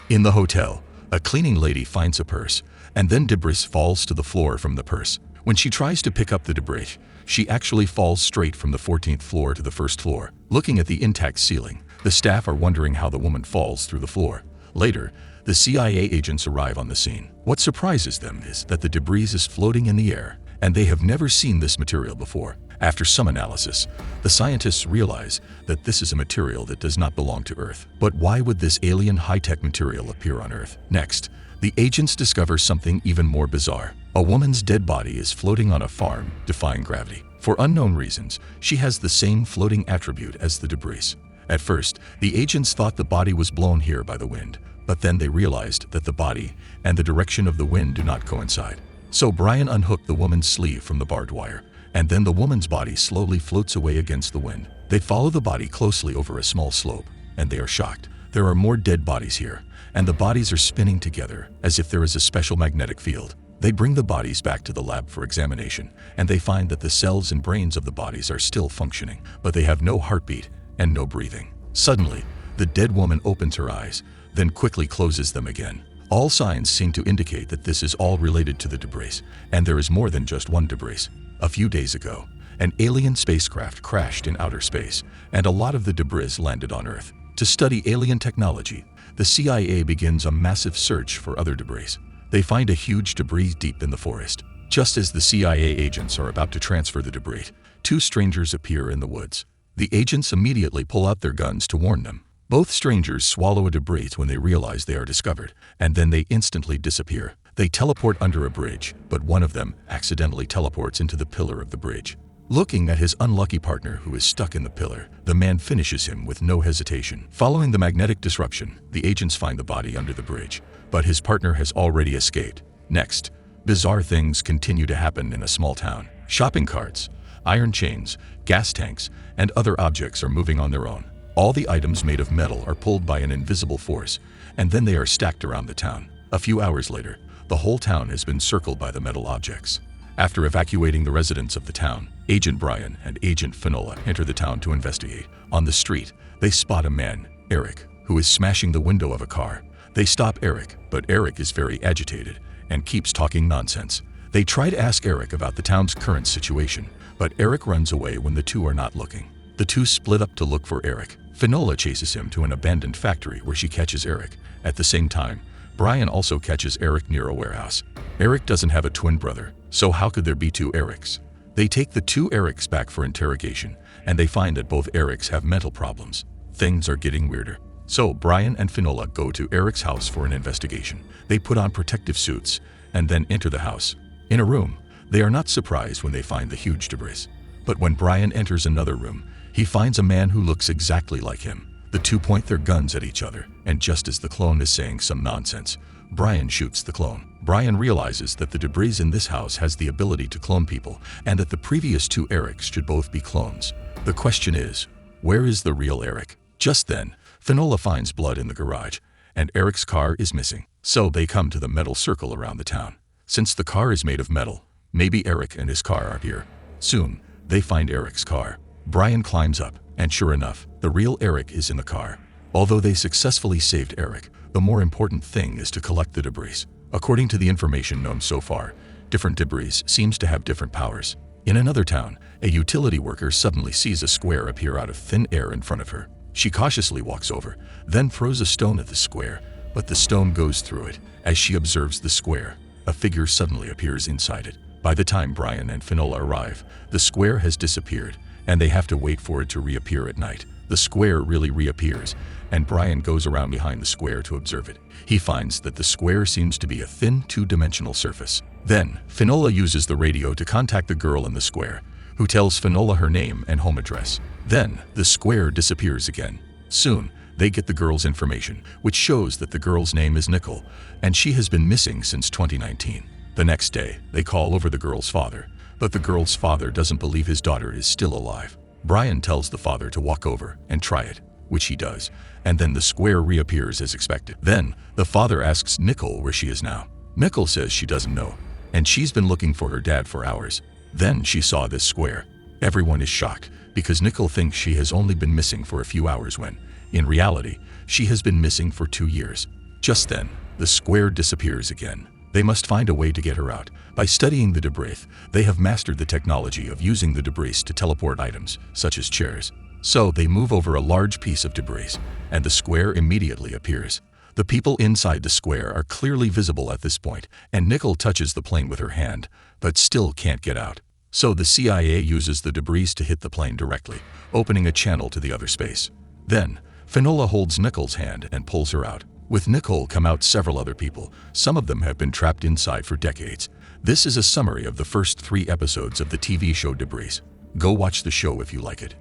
In the hotel, a cleaning lady finds a purse, and then debris falls to the floor from the purse. When she tries to pick up the debris, she actually falls straight from the 14th floor to the first floor. Looking at the intact ceiling, the staff are wondering how the woman falls through the floor. Later, the CIA agents arrive on the scene. What surprises them is that the debris is floating in the air, and they have never seen this material before. After some analysis, the scientists realize that this is a material that does not belong to Earth. But why would this alien high-tech material appear on Earth? Next, the agents discover something even more bizarre. A woman's dead body is floating on a farm, defying gravity. For unknown reasons, she has the same floating attribute as the debris. At first, the agents thought the body was blown here by the wind, but then they realized that the body and the direction of the wind do not coincide. So Brian unhooked the woman's sleeve from the barbed wire, and then the woman's body slowly floats away against the wind. They follow the body closely over a small slope, and they are shocked. There are more dead bodies here, and the bodies are spinning together as if there is a special magnetic field. They bring the bodies back to the lab for examination, and they find that the cells and brains of the bodies are still functioning, but they have no heartbeat and no breathing. Suddenly, the dead woman opens her eyes, then quickly closes them again. All signs seem to indicate that this is all related to the debris, and there is more than just one debris. A few days ago, an alien spacecraft crashed in outer space, and a lot of the debris landed on Earth. To study alien technology, the CIA begins a massive search for other debris. They find a huge debris deep in the forest. Just as the CIA agents are about to transfer the debris, two strangers appear in the woods. The agents immediately pull out their guns to warn them. Both strangers swallow a debris when they realize they are discovered, and then they instantly disappear. They teleport under a bridge, but one of them accidentally teleports into the pillar of the bridge. Looking at his unlucky partner who is stuck in the pillar, the man finishes him with no hesitation. Following the magnetic disruption, the agents find the body under the bridge, but his partner has already escaped. Next, bizarre things continue to happen in a small town. Shopping carts, iron chains, gas tanks, and other objects are moving on their own. All the items made of metal are pulled by an invisible force, and then they are stacked around the town. A few hours later, the whole town has been circled by the metal objects. After evacuating the residents of the town, Agent Brian and Agent Finola enter the town to investigate. On the street, they spot a man, Eric, who is smashing the window of a car. They stop Eric, but Eric is very agitated and keeps talking nonsense. They try to ask Eric about the town's current situation, but Eric runs away when the two are not looking. The two split up to look for Eric. Finola chases him to an abandoned factory where she catches Eric. At the same time, Brian also catches Eric near a warehouse. Eric doesn't have a twin brother, so how could there be two Erics? They take the two Erics back for interrogation, and they find that both Erics have mental problems. Things are getting weirder. So Brian and Finola go to Eric's house for an investigation. They put on protective suits and then enter the house. In a room, they are not surprised when they find the huge debris. But when Brian enters another room, he finds a man who looks exactly like him. The two point their guns at each other, and just as the clone is saying some nonsense, Brian shoots the clone. Brian realizes that the debris in this house has the ability to clone people, and that the previous two Erics should both be clones. The question is, where is the real Eric? Just then, Finola finds blood in the garage, and Eric's car is missing. So they come to the metal circle around the town. Since the car is made of metal, maybe Eric and his car are here. Soon, they find Eric's car. Brian climbs up, and sure enough, the real Eric is in the car. Although they successfully saved Eric, the more important thing is to collect the debris. According to the information known so far, different debris seems to have different powers. In another town, a utility worker suddenly sees a square appear out of thin air in front of her. She cautiously walks over, then throws a stone at the square, but the stone goes through it. As she observes the square, a figure suddenly appears inside it. By the time Brian and Finola arrive, the square has disappeared, and they have to wait for it to reappear at night. The square really reappears, and Brian goes around behind the square to observe it. He finds that the square seems to be a thin, two-dimensional surface. Then, Finola uses the radio to contact the girl in the square, who tells Finola her name and home address. Then, the square disappears again. Soon, they get the girl's information, which shows that the girl's name is Nicole, and she has been missing since 2019. The next day, they call over the girl's father, but the girl's father doesn't believe his daughter is still alive. Brian tells the father to walk over and try it, which he does, and then the square reappears as expected. Then, the father asks Nicole where she is now. Nicole says she doesn't know, and she's been looking for her dad for hours. Then she saw this square. Everyone is shocked, because Nicole thinks she has only been missing for a few hours when, in reality, she has been missing for 2 years. Just then, the square disappears again. They must find a way to get her out. By studying the debris, they have mastered the technology of using the debris to teleport items, such as chairs. So they move over a large piece of debris, and the square immediately appears. The people inside the square are clearly visible at this point, and Nicole touches the plane with her hand, but still can't get out. So the CIA uses the debris to hit the plane directly, opening a channel to the other space. Then, Finola holds Nicole's hand and pulls her out. With Nicole come out several other people. Some of them have been trapped inside for decades. This is a summary of the first 3 episodes of the TV show Debris. Go watch the show if you like it.